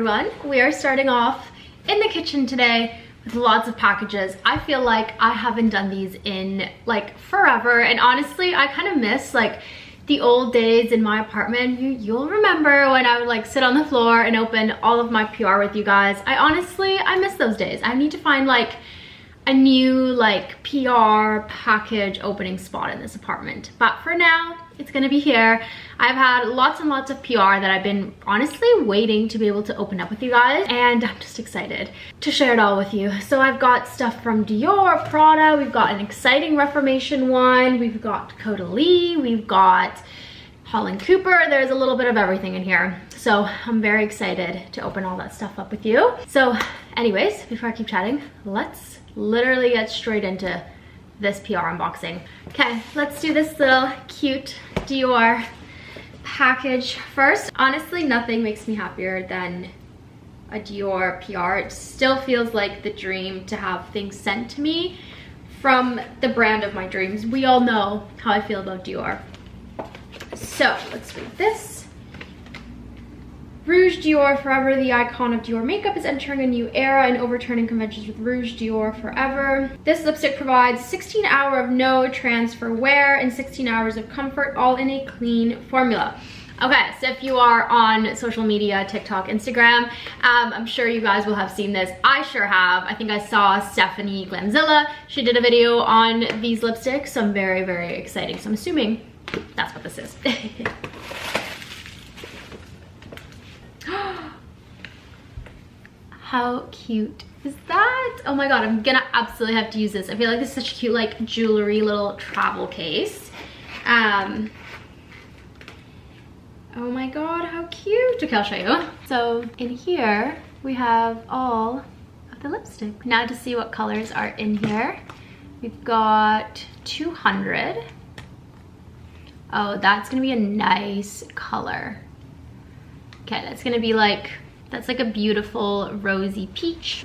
everyone. We are starting off in the kitchen today with lots of packages. I feel like I haven't done these in like forever, and honestly I kind of miss like the old days in my apartment. You'll remember when I would like sit on the floor and open all of my PR with you guys. I miss those days. I need to find like a new like PR package opening spot in this apartment, but for now it's gonna be here. I've had lots and lots of PR that I've been honestly waiting to be able to open up with you guys, and I'm just excited to share it all with you. So I've got stuff from Dior, Prada, we've got an exciting Reformation one, we've got Caudalie, we've got Holland Cooper. There's a little bit of everything in here, so I'm very excited to open all that stuff up with you. So anyways, before I keep chatting, let's literally get straight into this PR unboxing. Okay, let's do this little cute Dior package first. Honestly, nothing makes me happier than a Dior PR. It still feels like the dream to have things sent to me from the brand of my dreams. We all know how I feel about Dior. So let's read this. Rouge Dior Forever, the icon of Dior makeup, is entering a new era and overturning conventions with Rouge Dior Forever. This lipstick provides 16 hours of no transfer wear and 16 hours of comfort, all in a clean formula. Okay, so if you are on social media, TikTok, Instagram, I'm sure you guys will have seen this. I sure have. I think I saw Stephanie Glamzilla. She did a video on these lipsticks, so I'm very, very excited. So I'm assuming that's what this is. How cute is that? Oh my god, I'm gonna absolutely have to use this. I feel like this is such a cute like jewelry little travel case. Oh my god, how cute. Okay, I'll show you. So in here we have all of the lipstick. Now to see what colors are in here. We've got 200. Oh, that's gonna be a nice color. Okay, that's gonna be like, that's like a beautiful rosy peach.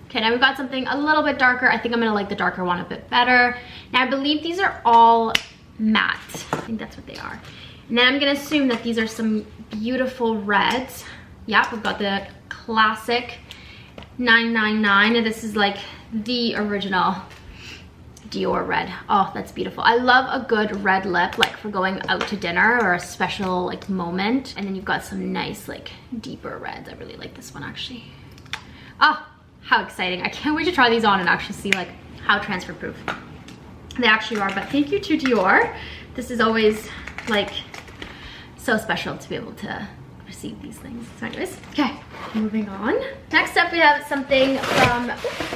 Okay, now we've got something a little bit darker. I think I'm gonna like the darker one a bit better. Now I believe these are all matte. I think that's what they are. And then I'm gonna assume that these are some beautiful reds. Yeah, we've got the classic 999. And this is like the original Dior red. Oh, that's beautiful. I love a good red lip, like for going out to dinner or a special like moment. And then you've got some nice like deeper reds. I really like this one actually. Oh, how exciting. I can't wait to try these on and actually see like how transfer proof they actually are. But thank you to Dior. This is always like so special to be able to receive these things. So anyways, okay, moving on. Next up we have something from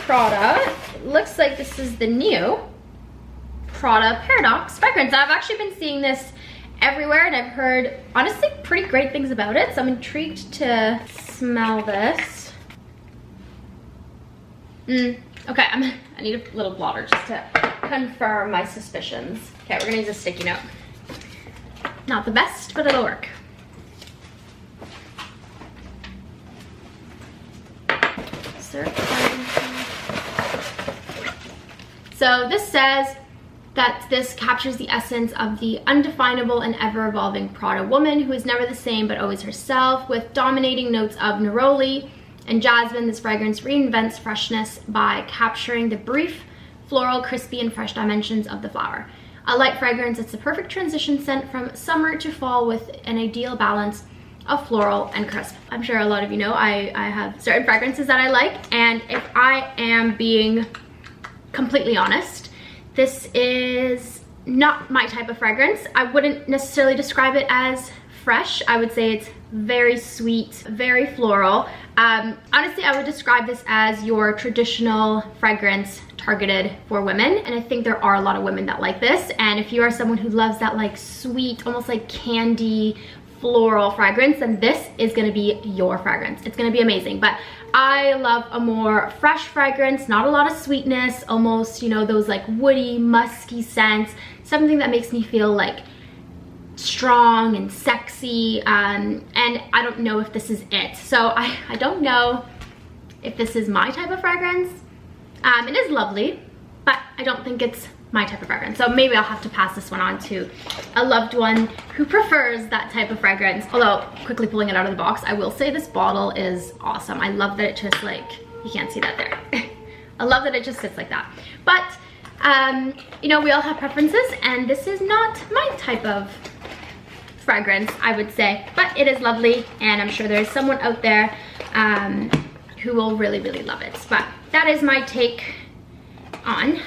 Prada. It looks like this is the new Prada Paradox fragrance. I've actually been seeing this everywhere and I've heard honestly pretty great things about it, so I'm intrigued to smell this. Okay, I need a little blotter just to confirm my suspicions. Okay, we're gonna use a sticky note. Not the best, but it'll work. So this says that this captures the essence of the undefinable and ever-evolving Prada woman who is never the same but always herself. With dominating notes of neroli and jasmine, this fragrance reinvents freshness by capturing the brief, floral, crispy, and fresh dimensions of the flower. A light fragrance, it's the perfect transition scent from summer to fall with an ideal balance of floral and crisp. I'm sure a lot of you know I have certain fragrances that I like, and if I am being completely honest, this is not my type of fragrance. I wouldn't necessarily describe it as fresh. I would say it's very sweet, very floral. Honestly, I would describe this as your traditional fragrance targeted for women, and I think there are a lot of women that like this. And if you are someone who loves that like sweet, almost like candy floral fragrance, then this is gonna be your fragrance. It's gonna be amazing. But I love a more fresh fragrance, not a lot of sweetness, almost, you know, those like woody, musky scents, something that makes me feel like strong and sexy, and I don't know if this is it. So I don't know if this is my type of fragrance. It is lovely, but I don't think it's my type of fragrance. So maybe I'll have to pass this one on to a loved one who prefers that type of fragrance. Although, quickly pulling it out of the box, I will say this bottle is awesome. I love that it just like, you can't see that there. I love that it just sits like that. But, you know, we all have preferences, and this is not my type of fragrance, I would say. But it is lovely, and I'm sure there's someone out there who will really, really love it. But that is my take on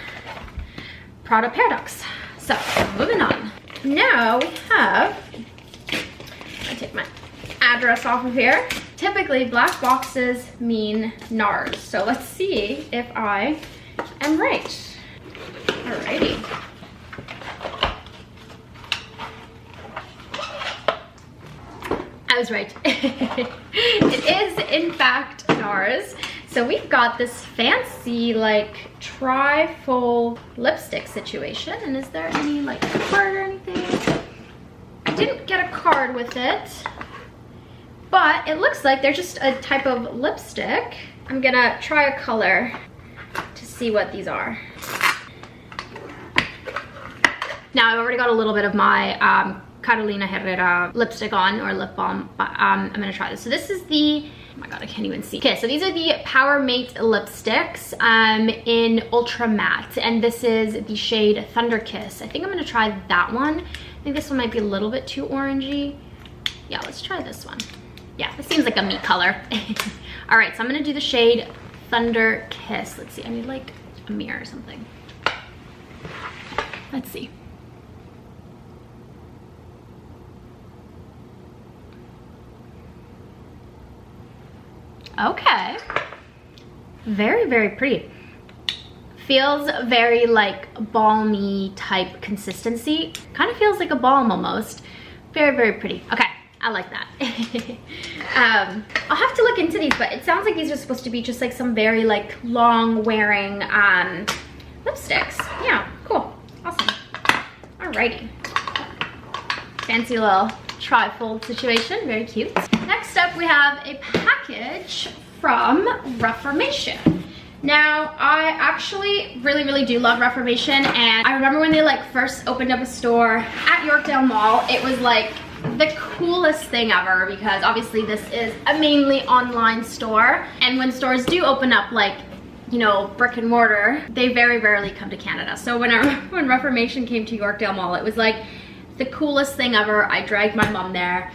Prada Paradox. So, moving on. Now we have, I take my address off of here. Typically, black boxes mean NARS. So let's see if I am right. Alrighty. I was right. It is, in fact, NARS. So we've got this fancy, like, tri-fold lipstick situation. And is there any, like, card or anything? I didn't get a card with it, but it looks like they're just a type of lipstick. I'm gonna try a color to see what these are. Now, I've already got a little bit of my Carolina Herrera lipstick on, or lip balm, but I'm gonna try this. So this is the, oh my god, I can't even see. Okay, so these are the Power Mate lipsticks in Ultra Matte, and this is the shade Thunder Kiss. I think I'm gonna try that one. I think this one might be a little bit too orangey. Yeah, let's try this one. Yeah, this seems like a me color. All right, so I'm gonna do the shade Thunder Kiss. Let's see, I need like a mirror or something. Let's see. Okay, very, very pretty. Feels very like balmy type consistency. Kind of feels like a balm almost. Very, very pretty. Okay, I like that. I'll have to look into these, but it sounds like these are supposed to be just like some very like long wearing lipsticks. Yeah, cool, awesome. Alrighty, fancy little tri-fold situation, very cute. Next up, we have a package from Reformation. Now, I actually really, really do love Reformation, and I remember when they like first opened up a store at Yorkdale Mall, it was like the coolest thing ever, because obviously this is a mainly online store, and when stores do open up, like, you know, brick and mortar, they very rarely come to Canada. So when Reformation came to Yorkdale Mall, it was like the coolest thing ever. I dragged my mom there.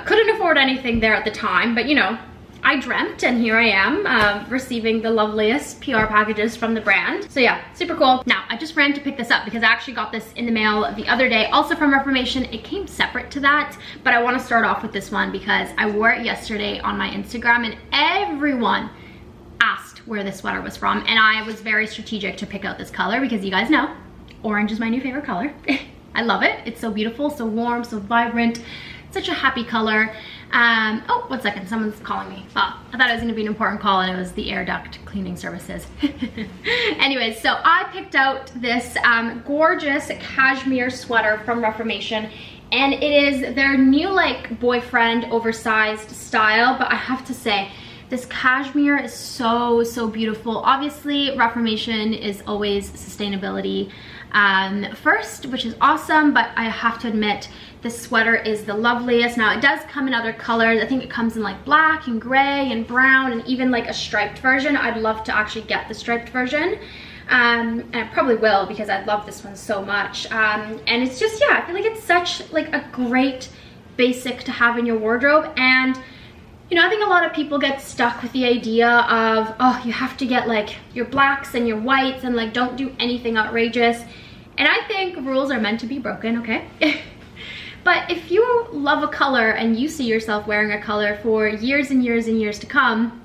Couldn't afford anything there at the time, but you know, I dreamt, and here I am receiving the loveliest PR packages from the brand. So yeah, super cool. Now, I just ran to pick this up because I actually got this in the mail the other day, also from Reformation. It came separate to that, but I want to start off with this one because I wore it yesterday on my Instagram, and everyone asked where this sweater was from, and I was very strategic to pick out this color because you guys know, orange is my new favorite color. I love it. It's so beautiful, so warm, so vibrant. Such a happy color. Oh, 1 second, someone's calling me. Oh, I thought it was gonna be an important call, and it was the air duct cleaning services. Anyways, so I picked out this gorgeous cashmere sweater from Reformation, and it is their new like boyfriend oversized style, but I have to say, this cashmere is so, so beautiful. Obviously, Reformation is always sustainability first, which is awesome, but I have to admit, this sweater is the loveliest. Now, it does come in other colors. I think it comes in like black and gray and brown, and even like a striped version. I'd love to actually get the striped version. And I probably will, because I love this one so much. And it's just, yeah, I feel like it's such like a great basic to have in your wardrobe. And you know, I think a lot of people get stuck with the idea of, oh, you have to get like your blacks and your whites and like don't do anything outrageous. And I think rules are meant to be broken, okay? But if you love a color and you see yourself wearing a color for years and years and years to come,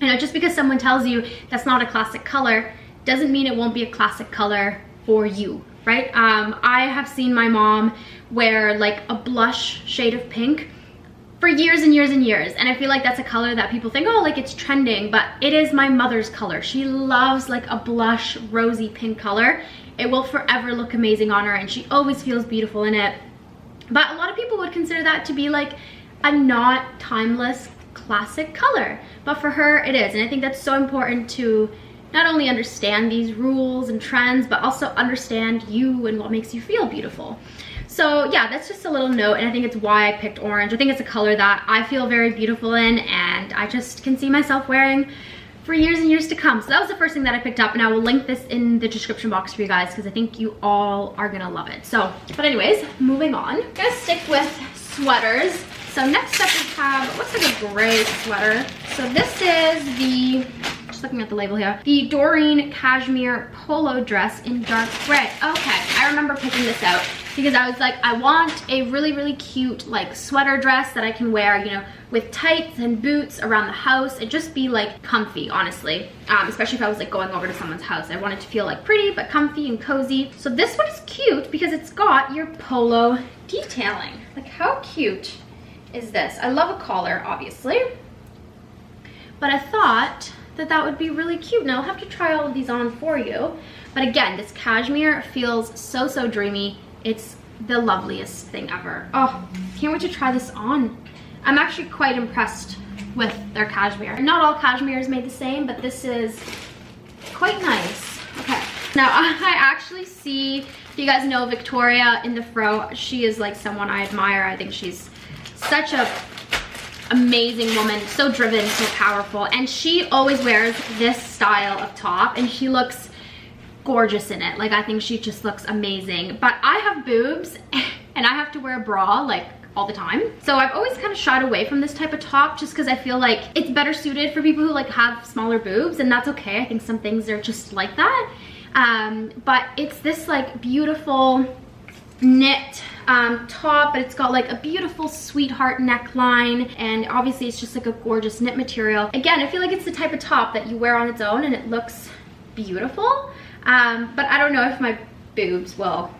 you know, just because someone tells you that's not a classic color doesn't mean it won't be a classic color for you, right? I have seen my mom wear like a blush shade of pink for years and years and years, and I feel like that's a color that people think, oh, like it's trending, but it is my mother's color. She loves like a blush rosy pink color. It will forever look amazing on her, and she always feels beautiful in it. But a lot of people would consider that to be like a not timeless classic color, but for her it is. And I think that's so important to not only understand these rules and trends, but also understand you and what makes you feel beautiful. So yeah, that's just a little note, and I think it's why I picked orange. I think it's a color that I feel very beautiful in, and I just can see myself wearing for years and years to come. So that was the first thing that I picked up, and I will link this in the description box for you guys because I think you all are gonna love it. So, but anyways, moving on. I'm gonna stick with sweaters. So next up we have, what's like a gray sweater. So this is the, just looking at the label here, the Doreen Cashmere Polo dress in dark gray. Okay, I remember picking this out because I was like, I want a really, really cute like sweater dress that I can wear, you know, with tights and boots around the house and just be like comfy, honestly. Especially if I was like going over to someone's house. I want it to feel like pretty but comfy and cozy. So this one is cute because it's got your polo detailing. Like how cute is this? I love a collar, obviously. But I thought that that would be really cute. Now I'll have to try all of these on for you. But again, this cashmere feels so, so dreamy. It's the loveliest thing ever. Oh, can't wait to try this on. I'm actually quite impressed with their cashmere. Not all cashmere is made the same, but this is quite nice. Okay, now I actually see, if you guys know Victoria in the fro, she is like someone I admire. I think she's such a amazing woman, so driven, so powerful, and she always wears this style of top and she looks gorgeous in it. Like I think she just looks amazing. But I have boobs and I have to wear a bra like all the time, so I've always kind of shied away from this type of top just because I feel like it's better suited for people who like have smaller boobs, and that's okay. I think some things are just like that. But it's this like beautiful knit top, but it's got like a beautiful sweetheart neckline, and obviously it's just like a gorgeous knit material. Again, I feel like it's the type of top that you wear on its own and it looks beautiful, but I don't know if my boobs will,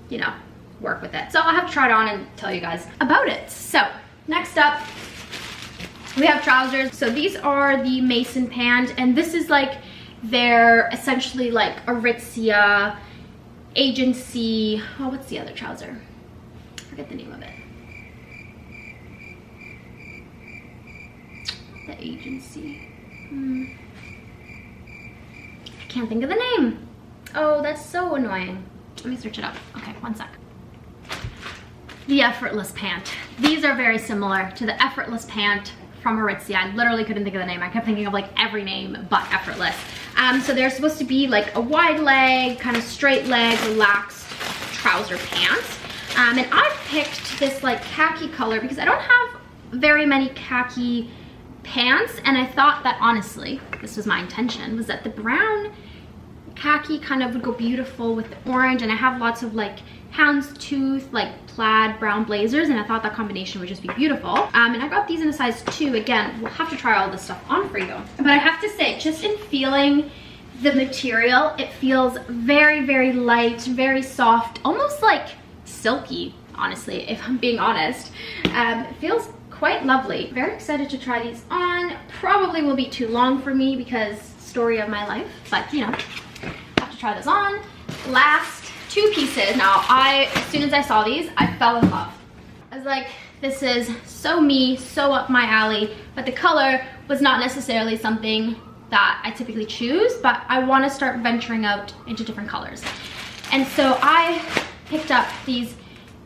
you know, work with it. So I'll have to try it on and tell you guys about it. So next up we have trousers. So these are the Mason Pant, and this is like their essentially like Aritzia agency. Oh, what's the other trouser? I forget the name of it. The agency. I can't think of the name. Oh, that's so annoying. Let me search it up. Okay, one sec. The Effortless Pant. These are very similar to the Effortless Pant from Aritzia. I literally couldn't think of the name. I kept thinking of like every name but Effortless. So they're supposed to be like a wide leg, kind of straight leg, relaxed trouser pants. And I picked this like khaki color because I don't have very many khaki pants, and I thought that honestly, this was my intention, was that the brown khaki kind of would go beautiful with the orange, and I have lots of like houndstooth, like plaid brown blazers, and I thought that combination would just be beautiful. And I got these in a size 2. Again, we'll have to try all this stuff on for you. But I have to say, just in feeling the material, it feels very, very light, very soft, almost like silky, honestly, if I'm being honest. It feels quite lovely. Very excited to try these on. Probably will be too long for me because story of my life, but you know, have to try this on. Last 2 pieces. Now, as soon as I saw these, I fell in love. I was like, this is so me, so up my alley, but the color was not necessarily something that I typically choose, but I want to start venturing out into different colors. And so I picked up these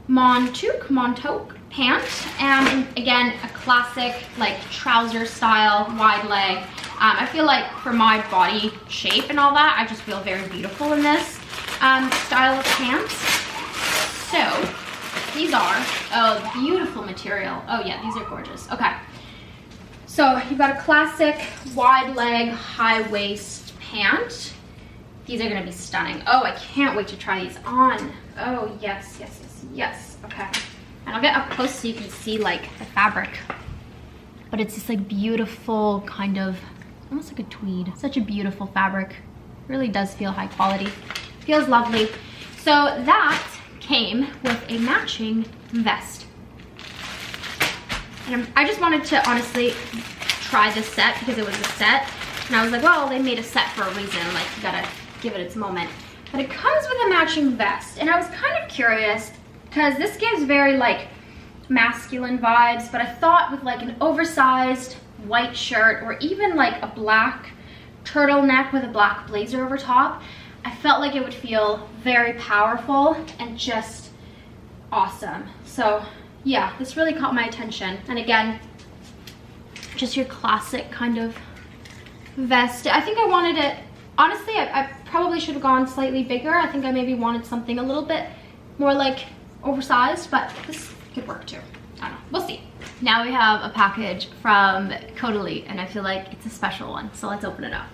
Montauk pants, and again, a classic like trouser style, wide leg. I feel like for my body shape and all that, I just feel very beautiful in this style of pants. So these are, oh, beautiful material. Oh yeah, these are gorgeous. Okay, so you've got a classic wide leg, high waist pant. These are gonna be stunning. Oh, I can't wait to try these on. Oh yes, yes, yes, yes. Okay, and I'll get up close so you can see like the fabric. But it's this like beautiful kind of, almost like a tweed. Such a beautiful fabric. Really does feel high quality. Feels lovely. So that came with a matching vest. And I just wanted to honestly try this set because it was a set. And I was like, well, they made a set for a reason. Like, you gotta give it its moment. But it comes with a matching vest. And I was kind of curious because this gives very like masculine vibes. But I thought with like an oversized white shirt or even like a black turtleneck with a black blazer over top. I felt like it would feel very powerful and just awesome. So yeah, this really caught my attention. And again, just your classic kind of vest. I think I wanted it, honestly, I probably should have gone slightly bigger. I think I maybe wanted something a little bit more like oversized, but this could work too. I don't know, we'll see. Now we have a package from Caudalie, and I feel like it's a special one, so let's open it up.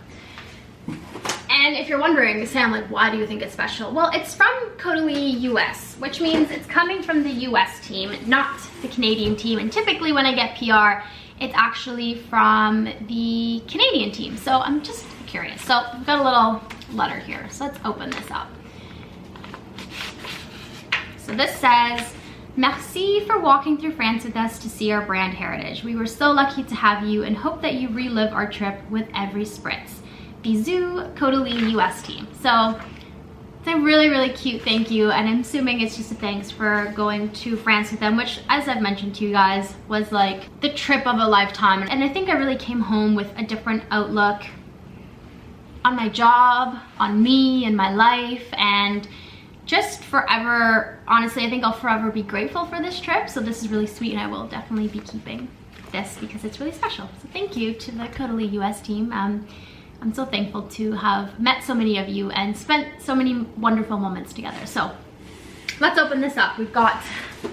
And if you're wondering, Sam, like, why do you think it's special? Well, it's from Caudalie US, which means it's coming from the US team, not the Canadian team. And typically when I get PR, it's actually from the Canadian team. So I'm just curious. So I've got a little letter here, so let's open this up. So this says, "Merci for walking through France with us to see our brand heritage. We were so lucky to have you and hope that you relive our trip with every spritz. Bisous, Caudalie US team." So it's a really, really cute thank you, and I'm assuming it's just a thanks for going to France with them, which, as I've mentioned to you guys, was like the trip of a lifetime. And I think I really came home with a different outlook on my job, on me and my life, and just forever, honestly, I think I'll forever be grateful for this trip. So this is really sweet, and I will definitely be keeping this because it's really special. So thank you to the Caudalie US team. I'm so thankful to have met so many of you and spent so many wonderful moments together. So let's open this up. We've got a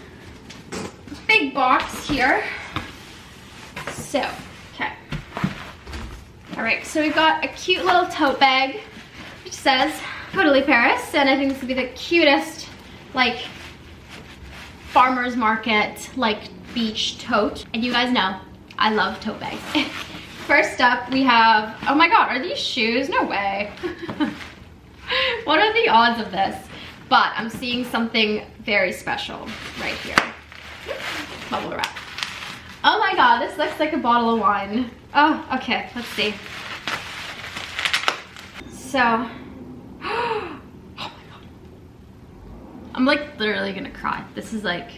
big box here. So, okay. All right, so we've got a cute little tote bag, which says Caudalie Paris, and I think this would be the cutest, like, farmer's market, like, beach tote. And you guys know, I love tote bags. First up, we have, oh my God, are these shoes? No way. What are the odds of this? But I'm seeing something very special right here. Bubble wrap. Oh my God, this looks like a bottle of wine. Oh, okay, let's see. So, oh my God. I'm like literally gonna cry. This is like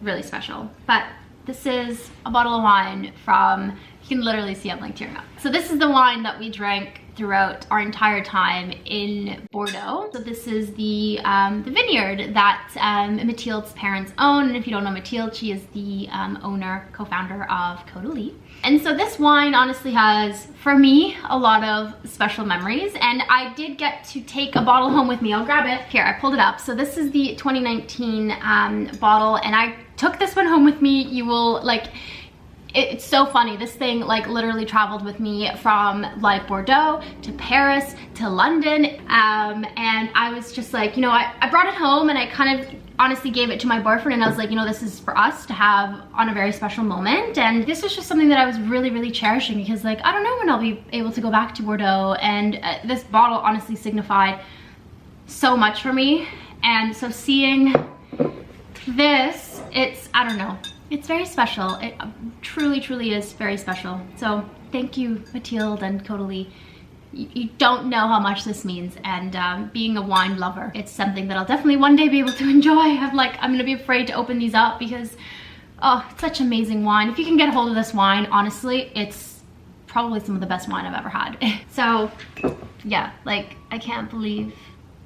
really special. But this is a bottle of wine from, you can literally see I'm like tearing up. So this is the wine that we drank throughout our entire time in Bordeaux. So this is the vineyard that Mathilde's parents own. And if you don't know Mathilde, she is the owner, co-founder of Caudalie. And so this wine honestly has, for me, a lot of special memories. And I did get to take a bottle home with me. I'll grab it. Here, I pulled it up. So this is the 2019 bottle, and I took this one home with me. You will like, it's so funny. This thing like literally traveled with me from like Bordeaux to Paris to London. And I was just like, you know, I brought it home, and I kind of honestly gave it to my boyfriend, and I was like, you know, this is for us to have on a very special moment. And this was just something that I was really, really cherishing because like, I don't know when I'll be able to go back to Bordeaux. And this bottle honestly signified so much for me. And so seeing this, it's, I don't know, it's very special. It truly, truly is very special. So thank you, Mathilde and Caudalie. You don't know how much this means. And being a wine lover, it's something that I'll definitely one day be able to enjoy. I'm gonna be afraid to open these up because, oh, it's such amazing wine. If you can get a hold of this wine, honestly, it's probably some of the best wine I've ever had. So yeah, like, I can't believe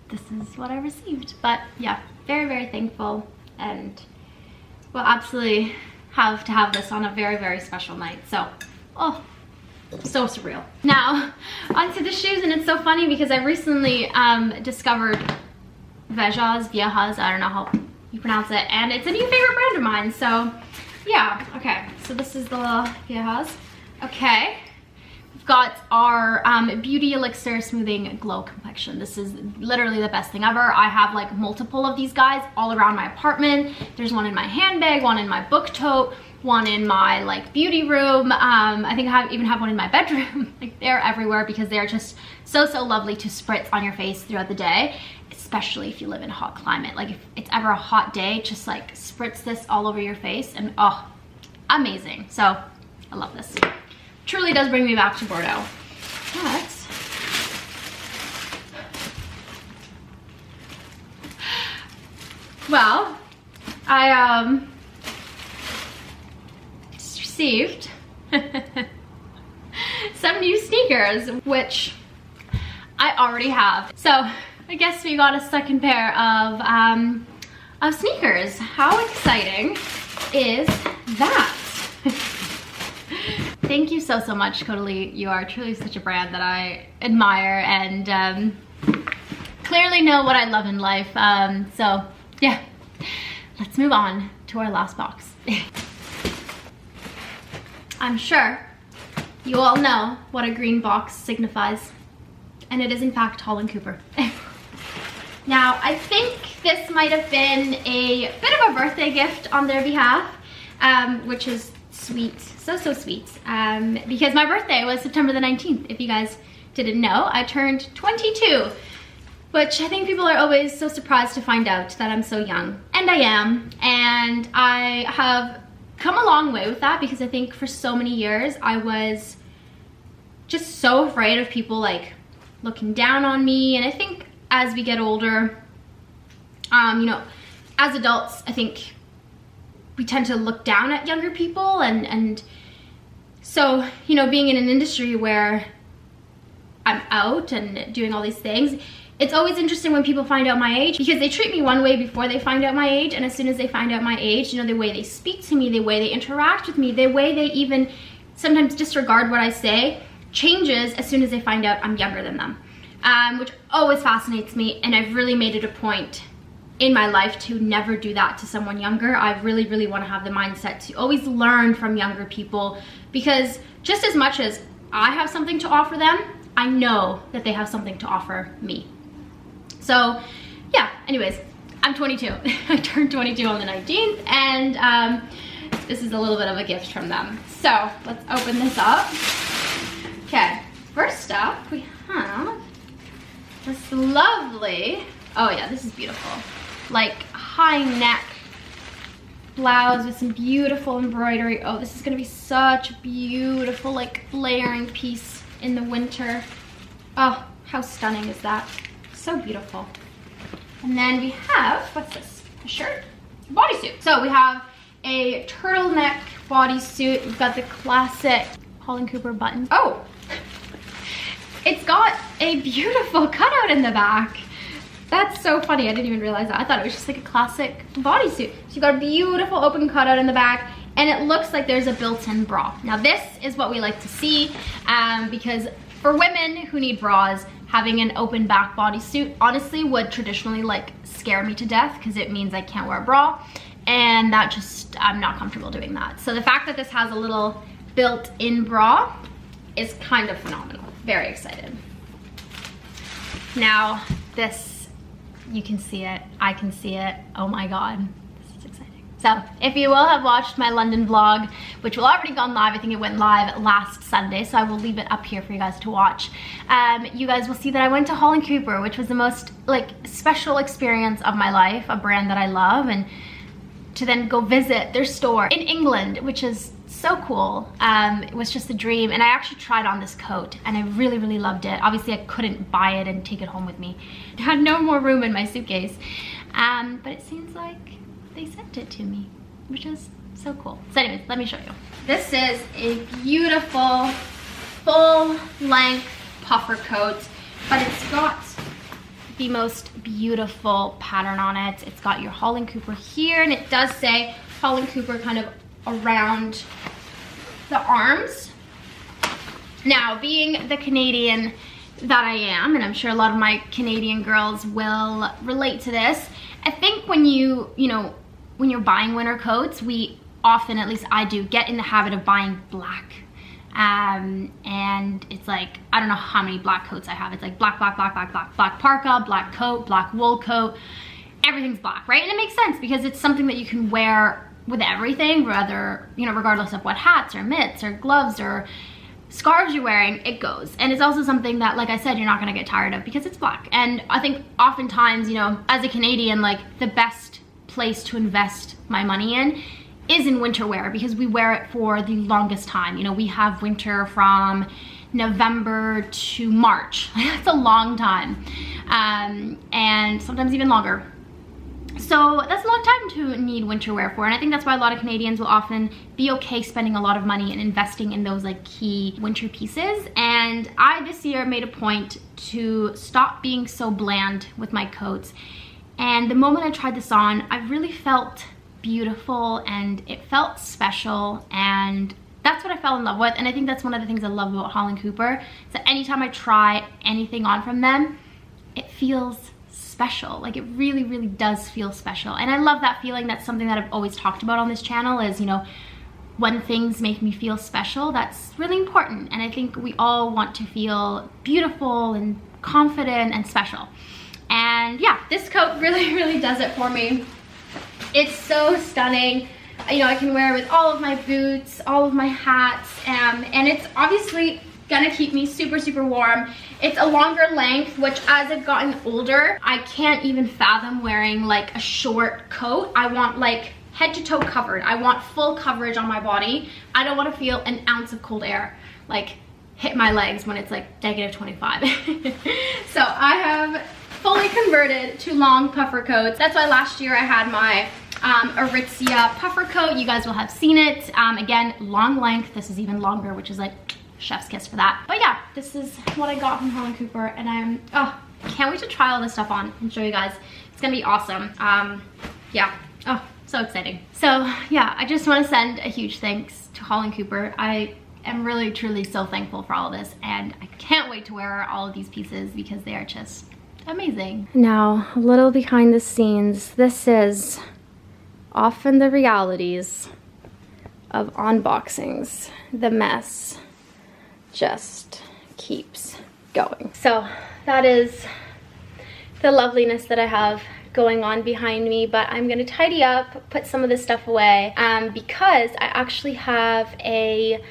this is what I received. But yeah, very, very thankful, and we'll absolutely have to have this on a very, very special night. So, oh, so surreal. Now, onto the shoes, and it's so funny because I recently discovered Vejas, I don't know how you pronounce it, and it's a new favorite brand of mine. So, yeah, okay. So this is the little Vejas. Okay. We've got our Beauty Elixir Smoothing Glow Complexion. This is literally the best thing ever. I have like multiple of these guys all around my apartment. There's one in my handbag, one in my book tote, one in my like beauty room. I think I even have one in my bedroom. Like, they're everywhere because they're just so, so lovely to spritz on your face throughout the day, especially if you live in a hot climate. Like, if it's ever a hot day, just like spritz this all over your face, and oh, amazing. So I love this. Truly does bring me back to Bordeaux. But well, I just received some new sneakers, which I already have. So I guess we got a second pair of sneakers. How exciting is that? Thank you so much, Caudalie. You are truly such a brand that I admire and clearly know what I love in life. So yeah, let's move on to our last box. I'm sure you all know what a green box signifies, and it is in fact Hall & Cooper. Now, I think this might have been a bit of a birthday gift on their behalf, which is sweet, so sweet, because my birthday was September the 19th. If you guys didn't know, I turned 22, which I think people are always so surprised to find out that I'm so young, and I am, and I have come a long way with that because I think for so many years I was just so afraid of people like looking down on me. And I think as we get older, you know, as adults, I think we tend to look down at younger people, and so, you know, being in an industry where I'm out and doing all these things, it's always interesting when people find out my age, because they treat me one way before they find out my age, and as soon as they find out my age, you know, the way they speak to me, the way they interact with me, the way they even sometimes disregard what I say changes as soon as they find out I'm younger than them, which always fascinates me, and I've really made it a point in my life to never do that to someone younger. I really want to have the mindset to always learn from younger people, because just as much as I have something to offer them, I know that they have something to offer me. So yeah, anyways, I'm 22. I turned 22 on the 19th, and this is a little bit of a gift from them. So let's open this up. Okay, first up we have this lovely, oh yeah, this is beautiful, like high neck blouse with some beautiful embroidery. Oh, this is gonna be such a beautiful like layering piece in the winter. Oh, how stunning is that? So beautiful. And then we have, what's this? A shirt? A bodysuit. So we have a turtleneck bodysuit. We've got the classic Hall & Cooper button. Oh, it's got a beautiful cutout in the back. That's so funny. I didn't even realize that. I thought it was just like a classic bodysuit. So you've got a beautiful open cutout in the back, and it looks like there's a built-in bra. Now this is what we like to see, because for women who need bras, having an open back bodysuit honestly would traditionally like scare me to death, because it means I can't wear a bra, and that just, I'm not comfortable doing that. So the fact that this has a little built-in bra is kind of phenomenal. Very excited. Now this, you can see it, I can see it. Oh my God, this is exciting. So if you will have watched my London vlog, which will already gone live, I think it went live last Sunday, so I will leave it up here for you guys to watch. You guys will see that I went to Hall & Cooper, which was the most like special experience of my life, a brand that I love, and to then go visit their store in England, which is so cool. It was just a dream, and I actually tried on this coat and I really loved it. Obviously I couldn't buy it and take it home with me. I had no more room in my suitcase, but it seems like they sent it to me, which is so cool. So anyways, let me show you. This is a beautiful full length puffer coat, but it's got the most beautiful pattern on it. It's got your Hall & Cooper here, and it does say Hall & Cooper kind of around the arms. Now, being the Canadian that I am, and I'm sure a lot of my Canadian girls will relate to this, I think when when you're buying winter coats, we often, at least I do, get in the habit of buying black. And it's like, I don't know how many black coats I have. It's like black parka, black coat, black wool coat, everything's black, right? And it makes sense because it's something that you can wear with everything, whether, regardless of what hats or mitts or gloves or scarves you're wearing, it goes. And it's also something that, like I said, you're not gonna get tired of because it's black. And I think oftentimes, as a Canadian, like the best place to invest my money in is in winter wear, because we wear it for the longest time. We have winter from November to March. That's a long time, and sometimes even longer. So that's a long time to need winter wear for, and I think that's why a lot of Canadians will often be okay spending a lot of money and investing in those like key winter pieces. And I this year made a point to stop being so bland with my coats, and the moment I tried this on, I really felt beautiful and it felt special, and that's what I fell in love with. And I think that's one of the things I love about Holland Cooper, is that anytime I try anything on from them, it feels special. Like it really, really does feel special. And I love that feeling. That's something that I've always talked about on this channel, is, you know, when things make me feel special, that's really important. And I think we all want to feel beautiful and confident and special. And yeah, this coat really, really does it for me. It's so stunning. You know, I can wear it with all of my boots, all of my hats, and it's obviously gonna keep me super, super warm. It's a longer length, which as I've gotten older, I can't even fathom wearing like a short coat. I want like head to toe covered. I want full coverage on my body. I don't want to feel an ounce of cold air like hit my legs when it's like -25. So I have fully converted to long puffer coats. That's why last year I had my Aritzia puffer coat. You guys will have seen it. Again, long length. This is even longer, which is like chef's kiss for that. But yeah, this is what I got from Holland Cooper, and can't wait to try all this stuff on and show you guys. It's gonna be awesome. Yeah, so exciting. So yeah, I just want to send a huge thanks to Holland Cooper. I am really, truly so thankful for all of this, and I can't wait to wear all of these pieces because they are just amazing. Now, a little behind the scenes. This is often the realities of unboxings. The mess just keeps going. So that is the loveliness that I have going on behind me, but I'm gonna tidy up, put some of this stuff away, because I actually have a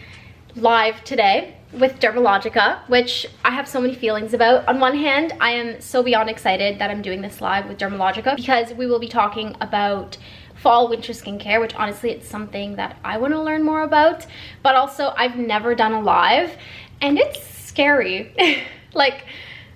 live today with Dermalogica, which I have so many feelings about. On one hand, I am so beyond excited that I'm doing this live with Dermalogica because we will be talking about fall winter skincare, which honestly it's something that I want to learn more about, but also I've never done a live and it's scary. Like,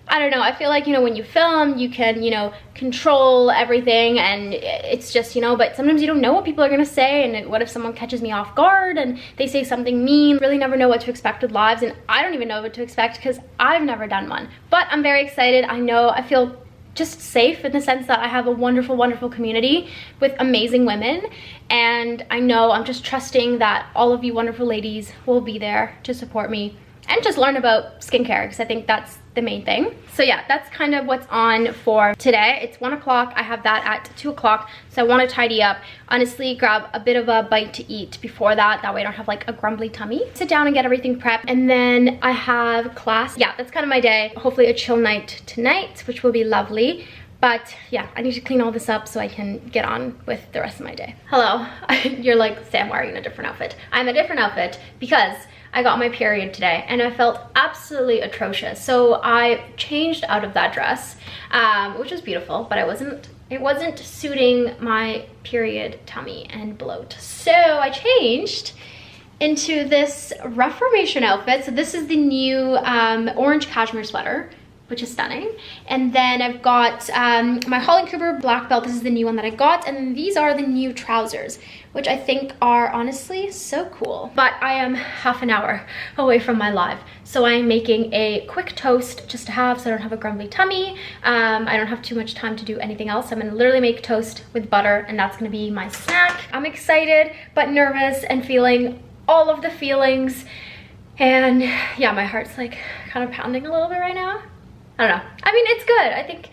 I don't know, I feel like, you know, when you film, you can, you know, control everything, and it's just, you know, but sometimes you don't know what people are gonna say, and what if someone catches me off guard and they say something mean? Really never know what to expect with lives, and I don't even know what to expect because I've never done one. But I'm very excited. I feel just safe in the sense that I have a wonderful, wonderful community with amazing women, and I know I'm just trusting that all of you wonderful ladies will be there to support me and just learn about skincare, because I think that's the main thing. So yeah, that's kind of what's on for today. It's 1 o'clock. I have that at 2 o'clock, so I want to tidy up. Honestly, grab a bit of a bite to eat before that. That way I don't have like a grumbly tummy. Sit down and get everything prepped, and then I have class. Yeah, that's kind of my day. Hopefully a chill night tonight, which will be lovely. But yeah, I need to clean all this up so I can get on with the rest of my day. Hello. You're like, Sam, why are you in a different outfit? I'm a different outfit because I got my period today and I felt absolutely atrocious. So I changed out of that dress, which was beautiful, but it wasn't suiting my period tummy and bloat. So I changed into this Reformation outfit. So this is the new orange cashmere sweater, which is stunning. And then I've got my Holland Cooper black belt. This is the new one that I got. And then these are the new trousers, which I think are honestly so cool. But I am half an hour away from my live, so I'm making a quick toast just to have, so I don't have a grumbly tummy. I don't have too much time to do anything else. I'm gonna literally make toast with butter, and that's gonna be my snack. I'm excited, but nervous and feeling all of the feelings. And yeah, my heart's like kind of pounding a little bit right now. I don't know. I mean, it's good. I think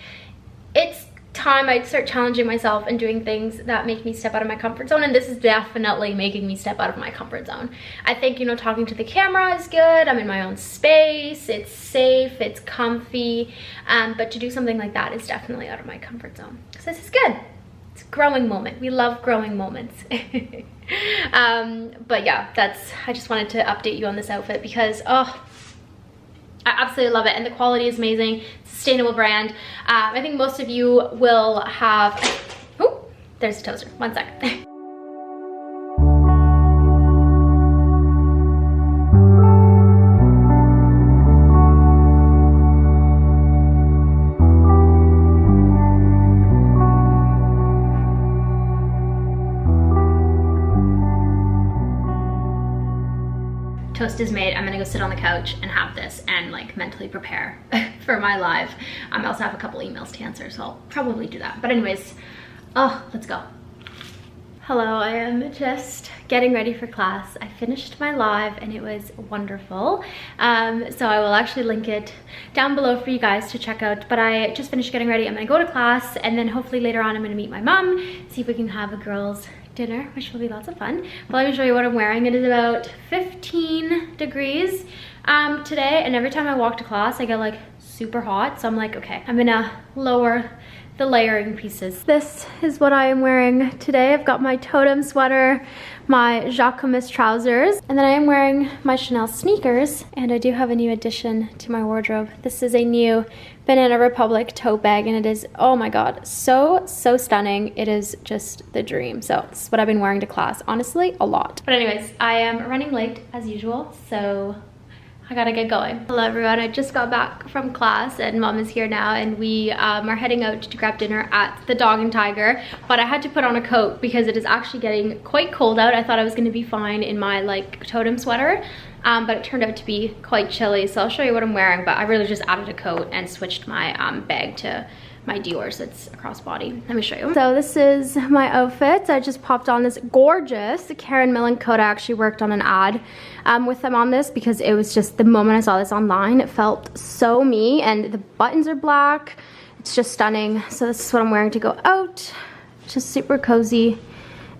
it's time I start challenging myself and doing things that make me step out of my comfort zone, and this is definitely making me step out of my comfort zone. I think, you know, talking to the camera is good. I'm in my own space. It's safe. It's comfy. But to do something like that is definitely out of my comfort zone. So this is good. It's a growing moment. We love growing moments. But yeah, I just wanted to update you on this outfit because, I absolutely love it, and the quality is amazing. Sustainable brand. I think most of you will have, oh, there's a toaster, 1 second. toast is made, I'm gonna go sit on the couch and have this and like mentally prepare for my live. I also have a couple emails to answer, so I'll probably do that. But anyways, oh, let's go. Hello, I am just getting ready for class. I finished my live and it was wonderful. So I will actually link it down below for you guys to check out. But I just finished getting ready. I'm gonna go to class and then hopefully later on I'm gonna meet my mom, see if we can have a girls' dinner, which will be lots of fun. But let me show you what I'm wearing. It is about 15 degrees today, and every time I walk to class I get like super hot. So I'm like, okay, I'm gonna lower the layering pieces. This is what I am wearing today. I've got my totem sweater, my Jacquemus trousers, and then I am wearing my Chanel sneakers, and I do have a new addition to my wardrobe. This is a new Banana Republic tote bag, and it is, oh my god, so stunning. It is just the dream. So this is what I've been wearing to class, honestly, a lot. But anyways, I am running late as usual, so I gotta get going. Hello everyone, I just got back from class and mom is here now, and we are heading out to grab dinner at the Dog and Tiger, but I had to put on a coat because it is actually getting quite cold out. I thought I was gonna be fine in my like totem sweater, but it turned out to be quite chilly, so I'll show you what I'm wearing. But I really just added a coat and switched my bag to my Dior's. It's a crossbody. Let me show you. So this is my outfit. I just popped on this gorgeous Karen Millen coat. I actually worked on an ad with them on this because it was just, the moment I saw this online, it felt so me, and the buttons are black. It's just stunning. So this is what I'm wearing to go out. Just super cozy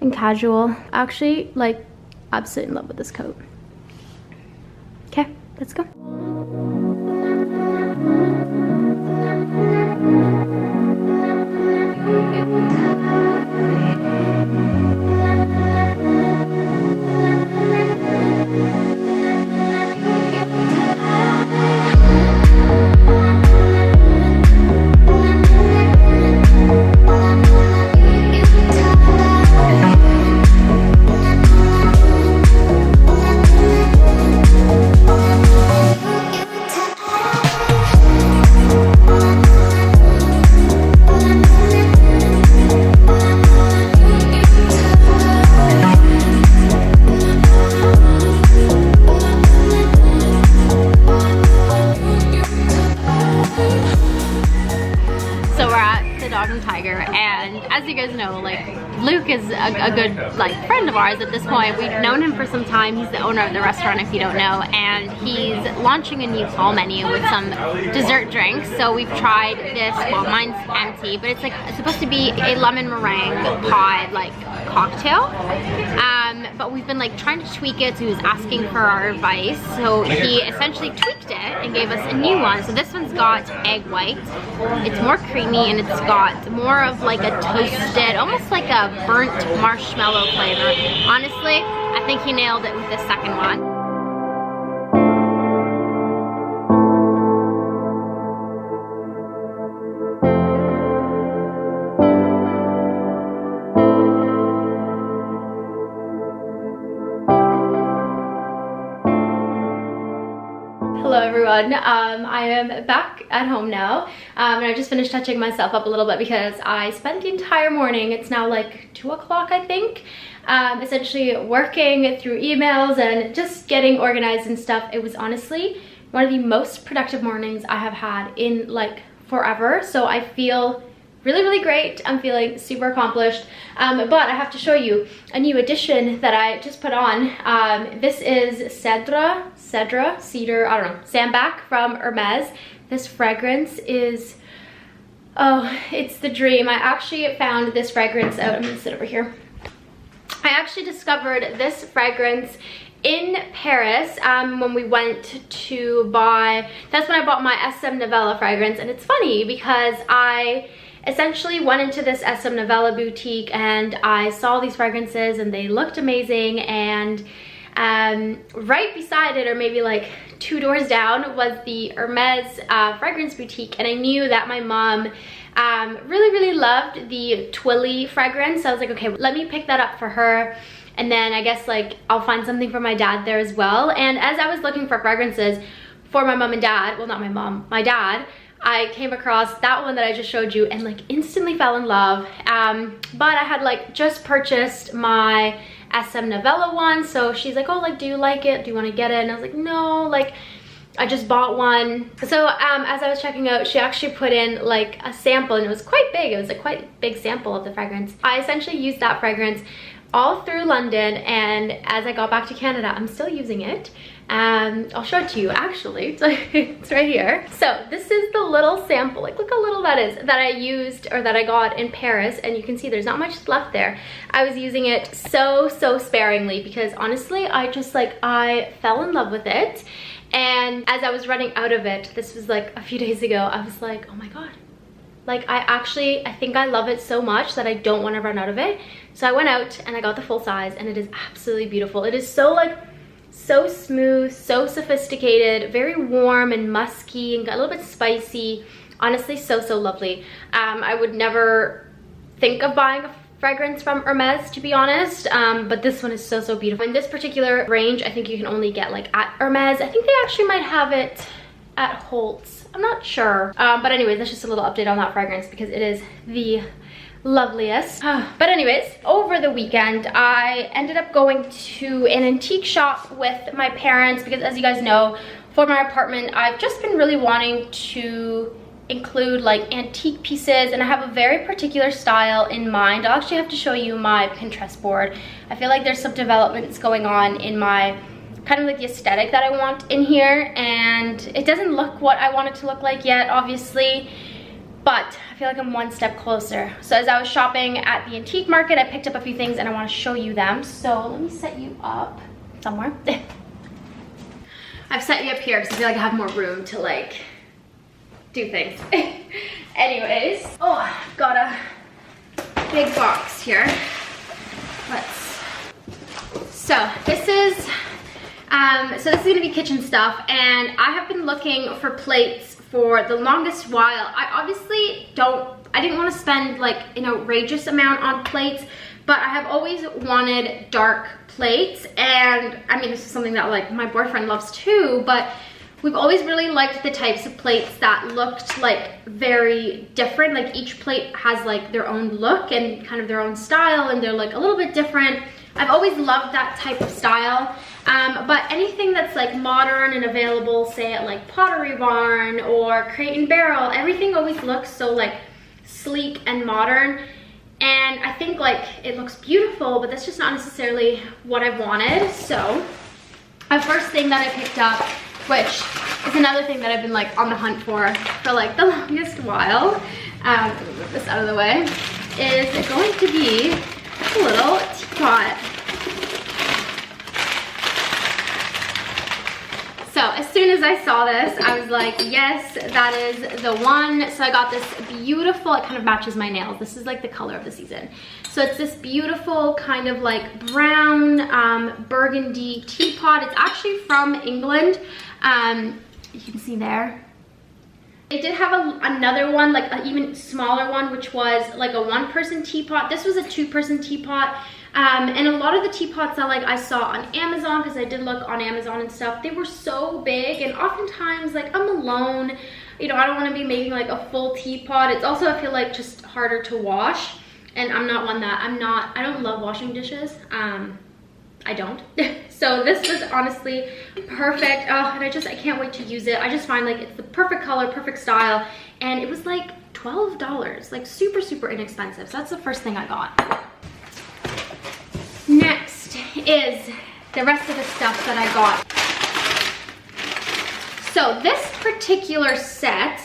and casual. Actually, like, absolutely in love with this coat. Okay, let's go. As you guys know, like, Luke is a good like friend of ours at this point. We've known him for some time. He's the owner of the restaurant, if you don't know, and he's launching a new fall menu with some dessert drinks. So we've tried this. Well, mine's empty, but it's like, it's supposed to be a lemon meringue pie like cocktail. But we've been like trying to tweak it, so he was asking for our advice. So he essentially tweaked it and gave us a new one. So this one's got egg white. It's more creamy and it's got more of like a toasted, almost like a burnt marshmallow flavor. Honestly, I think he nailed it with the second one. Hello everyone, I am back at home now, and I just finished touching myself up a little bit because I spent the entire morning, it's now like 2 o'clock I think, essentially working through emails and just getting organized and stuff. It was honestly one of the most productive mornings I have had in like forever, so I feel really great. I'm feeling super accomplished, but I have to show you a new addition that I just put on. This is cedar, I don't know, sambac from Hermes. This fragrance is, oh, it's the dream. I actually found this fragrance out. I'm gonna sit over here. I actually discovered this fragrance in Paris when we went to buy, that's when I bought my SM Novella fragrance. And it's funny because I essentially went into this SM Novella boutique and I saw these fragrances and they looked amazing, and right beside it, or maybe like 2 doors down, was the Hermes fragrance boutique, and I knew that my mom really loved the Twilly fragrance. So I was like, okay, let me pick that up for her, and then I guess like I'll find something for my dad there as well. And as I was looking for fragrances for my mom and dad, well, not my mom, my dad, I came across that one that I just showed you and like instantly fell in love. But I had like just purchased my SM Novella one. So she's like, oh, like, do you like it? Do you want to get it? And I was like, no, like, I just bought one. So as I was checking out, she actually put in like a sample, and it was quite big. It was a quite big sample of the fragrance. I essentially used that fragrance all through London, and as I got back to Canada, I'm still using it. I'll show it to you actually. It's right here. So this is the little sample, like look how little that is, that I used, or that I got in Paris, and you can see there's not much left there. I was using it so sparingly because honestly I fell in love with it. And as I was running out of it, this was like a few days ago, I was like, oh my god, like I think I love it so much that I don't want to run out of it. So I went out and I got the full size, and it is absolutely beautiful. It is so like so smooth, so sophisticated, very warm and musky, and got a little bit spicy. Honestly, so lovely. I would never think of buying a fragrance from Hermes, to be honest, but this one is so beautiful. In this particular range, I think you can only get like at Hermes. I think they actually might have it at Holtz. I'm not sure. But anyways, that's just a little update on that fragrance because it is the loveliest. But anyways, over the weekend I ended up going to an antique shop with my parents because, as you guys know, for my apartment I've just been really wanting to include like antique pieces, and I have a very particular style in mind. I'll actually have to show you my Pinterest board. I feel like there's some developments going on in my kind of like the aesthetic that I want in here, and it doesn't look what I want it to look like yet, obviously, but I feel like I'm one step closer. So as I was shopping at the antique market, I picked up a few things and I want to show you them. So let me set you up somewhere. I've set you up here because I feel like I have more room to like do things. Anyways, oh, I've got a big box here. So this is gonna be kitchen stuff, and I have been looking for plates for the longest while. I didn't want to spend like an outrageous amount on plates, but I have always wanted dark plates, and I mean, this is something that like my boyfriend loves too, but we've always really liked the types of plates that looked like very different. Like each plate has like their own look and kind of their own style, and they're like a little bit different. I've always loved that type of style, but anything that's like modern and available, say at like Pottery Barn or Crate and Barrel, everything always looks so like sleek and modern, and I think like it looks beautiful, but that's just not necessarily what I wanted. So the first thing that I picked up, which is another thing that I've been like on the hunt for like the longest while, move this out of the way, is going to be a little teapot. So as soon as I saw this, I was like, yes, that is the one. So I got this beautiful, it kind of matches my nails. This is like the color of the season. So it's this beautiful kind of like brown burgundy teapot. It's actually from England. You can see there. They did have another one, like an even smaller one, which was like a one-person teapot. This was a two-person teapot. And a lot of the teapots that like I saw on Amazon, because I did look on Amazon and stuff, they were so big, and oftentimes like I'm alone, you know, I don't want to be making like a full teapot. It's also, I feel like, just harder to wash, and I'm not one that I don't love washing dishes. I don't. So this was honestly perfect. Oh, and I can't wait to use it. I just find like it's the perfect color, perfect style, and it was like $12, like super inexpensive. So that's the first thing I got. Next is the rest of the stuff that I got. So this particular set,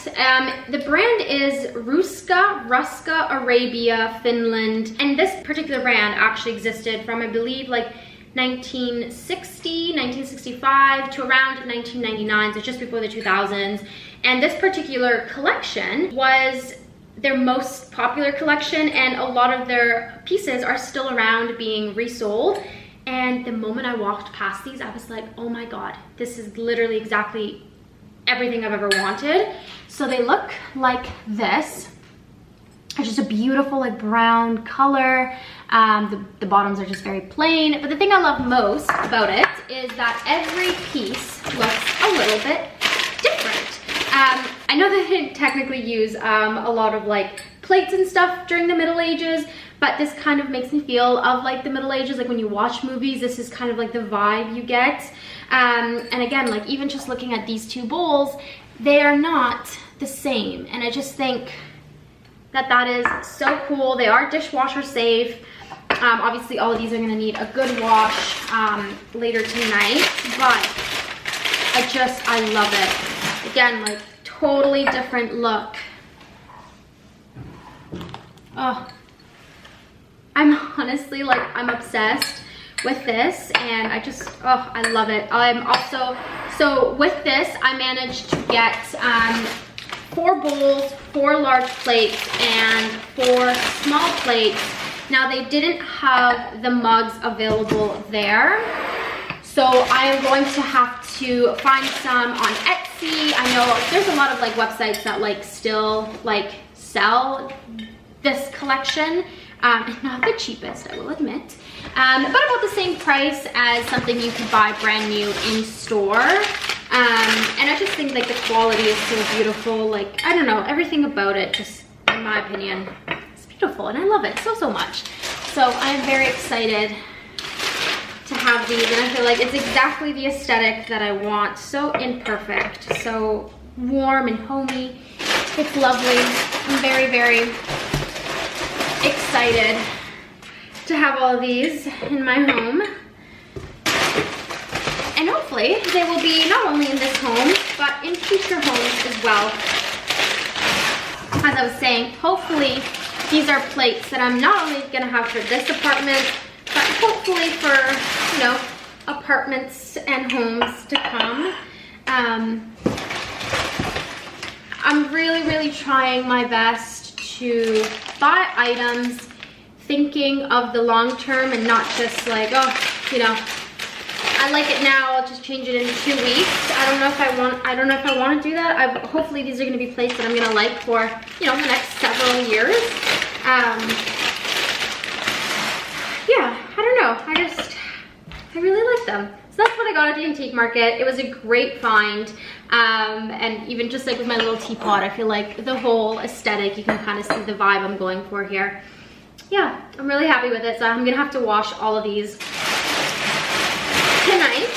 the brand is Ruska Arabia, Finland, and this particular brand actually existed from, I believe, like 1960, 1965 to around 1999, so just before the 2000s. And this particular collection was their most popular collection, and a lot of their pieces are still around being resold. And the moment I walked past these, I was like, oh my god, this is literally exactly everything I've ever wanted. So they look like this. It's just a beautiful like brown color. The bottoms are just very plain, but the thing I love most about it is that every piece looks a little bit different. I know they didn't technically use a lot of like plates and stuff during the Middle Ages, but this kind of makes me feel of like the Middle Ages. Like when you watch movies, this is kind of like the vibe you get. And again, like even just looking at these two bowls, they are not the same. And I just think that that is so cool. They are dishwasher safe. Obviously all of these are gonna need a good wash later tonight, but I love it. Again, like totally different look. Oh, I'm honestly like, I'm obsessed with this, and I just, oh, I love it. I'm also, so with this, I managed to get 4 bowls, 4 large plates, and 4 small plates. Now they didn't have the mugs available there, so I am going to have to find some on Etsy. I know there's a lot of like websites that like still like sell this collection. Not the cheapest, I will admit, but about the same price as something you could buy brand new in store. And I just think like the quality is so beautiful. Like, I don't know, everything about it, just in my opinion, it's beautiful, and I love it so much. So I am very excited to have these, and I feel like it's exactly the aesthetic that I want. So imperfect, so warm and homey. It's lovely. I'm very excited to have all of these in my home, and hopefully they will be not only in this home but in future homes as well. As I was saying, hopefully these are plates that I'm not only gonna have for this apartment, but hopefully for, you know, apartments and homes to come. I'm really trying my best to buy items thinking of the long term and not just like, oh, you know, I like it now, I'll just change it in 2 weeks. I don't know if I want to do that. Hopefully these are going to be plates that I'm going to like for, you know, the next several years. Yeah, I don't know. I really like them. So that's what I got at the antique market. It was a great find. And even just like with my little teapot, I feel like the whole aesthetic, you can kind of see the vibe I'm going for here. Yeah, I'm really happy with it. So I'm gonna have to wash all of these tonight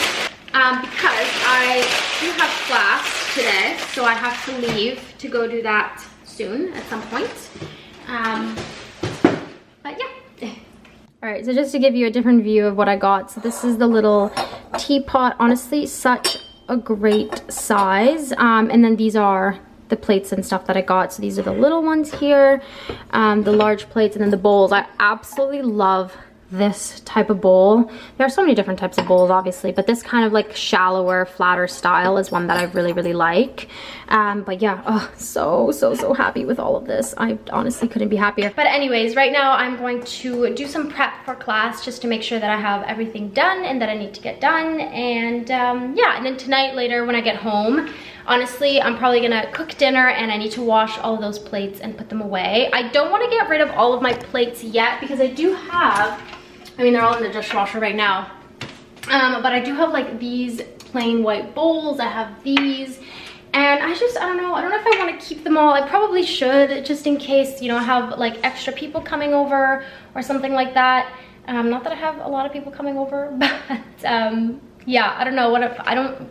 because I do have class today, so I have to leave to go do that soon at some point. But yeah. All right, so just to give you a different view of what I got. So this is the little teapot, honestly, such a great size. And then these are the plates and stuff that I got. So these are the little ones here, the large plates, and then the bowls. I absolutely love this type of bowl. There are so many different types of bowls, obviously, but this kind of like shallower, flatter style is one that I really like. But yeah, oh, so happy with all of this. I honestly couldn't be happier. But anyways, right now I'm going to do some prep for class just to make sure that I have everything done and that I need to get done. And yeah, and then tonight later when I get home, honestly, I'm probably gonna cook dinner and I need to wash all of those plates and put them away. I don't want to get rid of all of my plates yet because I do have, I mean, they're all in the dishwasher right now. But I do have like these plain white bowls. I have these, and I don't know if I want to keep them all. I probably should, just in case, you know, I have like extra people coming over or something like that. Not that I have a lot of people coming over, but yeah, I don't know what if I don't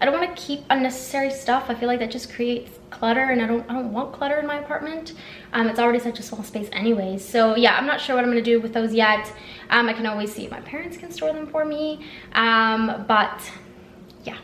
want to keep unnecessary stuff. I feel like that just creates clutter, and I don't want clutter in my apartment. It's already such a small space anyways. So yeah, I'm not sure what I'm gonna do with those yet. I can always see if my parents can store them for me. But yeah.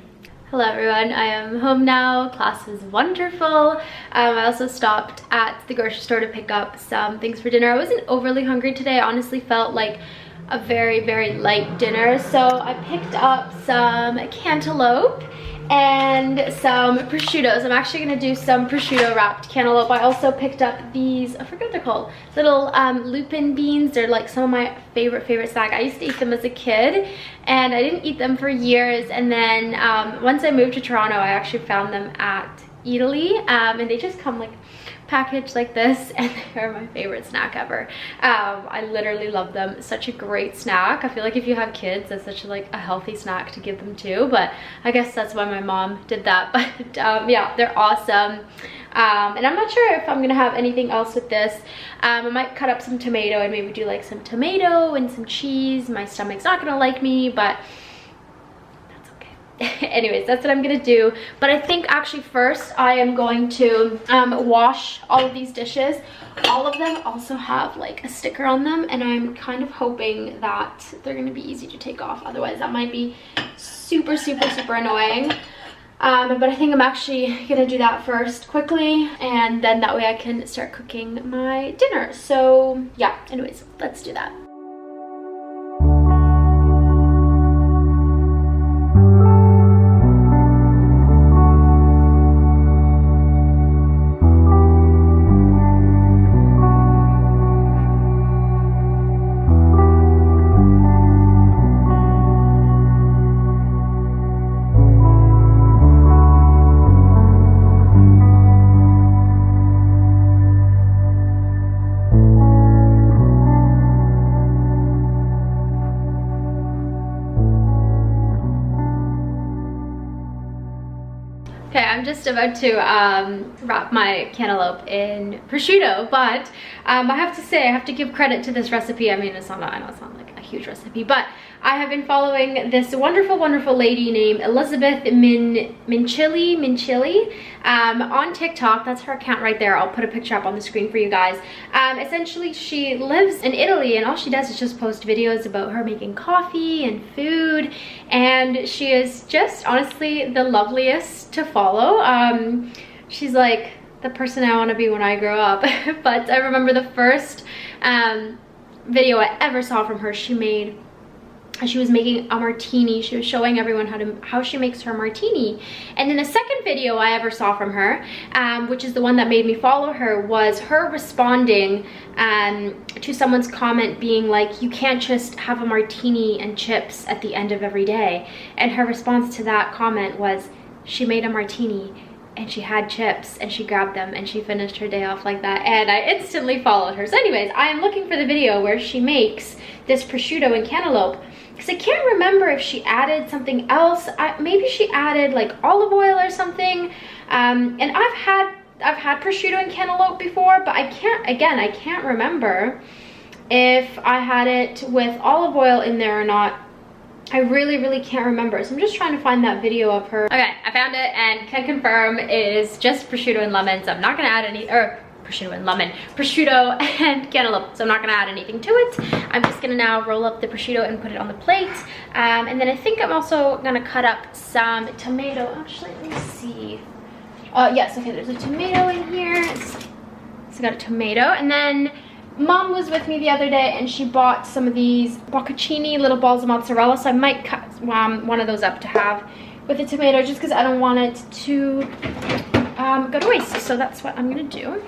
Hello everyone, I am home now. Class was wonderful. I also stopped at the grocery store to pick up some things for dinner. I wasn't overly hungry today. I honestly felt like a very light dinner. So I picked up some cantaloupe and some prosciuttos. I'm actually gonna do some prosciutto wrapped cantaloupe. I also picked up these, I forget what they're called, little lupine beans. They're like some of my favorite snack. I used to eat them as a kid and I didn't eat them for years, and then once I moved to Toronto I actually found them at Italy, and they just come like package like this, and they're my favorite snack ever. I literally love them. Such a great snack. I feel like if you have kids, that's such like a healthy snack to give them too, but I guess that's why my mom did that. But yeah, they're awesome. And I'm not sure if I'm gonna have anything else with this. I might cut up some tomato and maybe do like some tomato and some cheese. My stomach's not gonna like me, but that's okay. Anyways, that's what I'm gonna do. But I think actually first I am going to wash all of these dishes. All of them also have like a sticker on them, and I'm kind of hoping that they're gonna be easy to take off. Otherwise that might be super annoying. But I think I'm actually gonna do that first quickly, and then that way I can start cooking my dinner. So yeah, anyways, let's do that. Okay, I'm just about to wrap my cantaloupe in prosciutto, but I have to say, I have to give credit to this recipe. I mean, it's not, I know it's not like a huge recipe, but I have been following this wonderful lady named Elizabeth Minchili on TikTok. That's her account right there. I'll put a picture up on the screen for you guys. Essentially, she lives in Italy, and all she does is just post videos about her making coffee and food, and she is just honestly the loveliest to follow. She's like the person I want to be when I grow up. But I remember the first video I ever saw from her, she was making a martini. She was showing everyone how she makes her martini. And then the second video I ever saw from her, which is the one that made me follow her, was her responding to someone's comment being like, you can't just have a martini and chips at the end of every day. And her response to that comment was, she made a martini and she had chips and she grabbed them and she finished her day off like that. And I instantly followed her. So anyways, I am looking for the video where she makes this prosciutto and cantaloupe, because I can't remember if she added something else. Maybe she added like olive oil or something. And I've had prosciutto and cantaloupe before, but I can't remember if I had it with olive oil in there or not. I really can't remember. So I'm just trying to find that video of her. Okay, I found it and can confirm it is just prosciutto and lemon. So I'm not gonna add any, or prosciutto and lemon, prosciutto and cantaloupe. So I'm not gonna add anything to it. I'm just gonna now roll up the prosciutto and put it on the plate. And then I think I'm also gonna cut up some tomato. Actually, let me see. Yes, okay, there's a tomato in here. So I got a tomato, and then Mom was with me the other day and she bought some of these bocconcini little balls of mozzarella, so I might cut one of those up to have with the tomato, just because I don't want it to go to waste. So that's what I'm gonna do.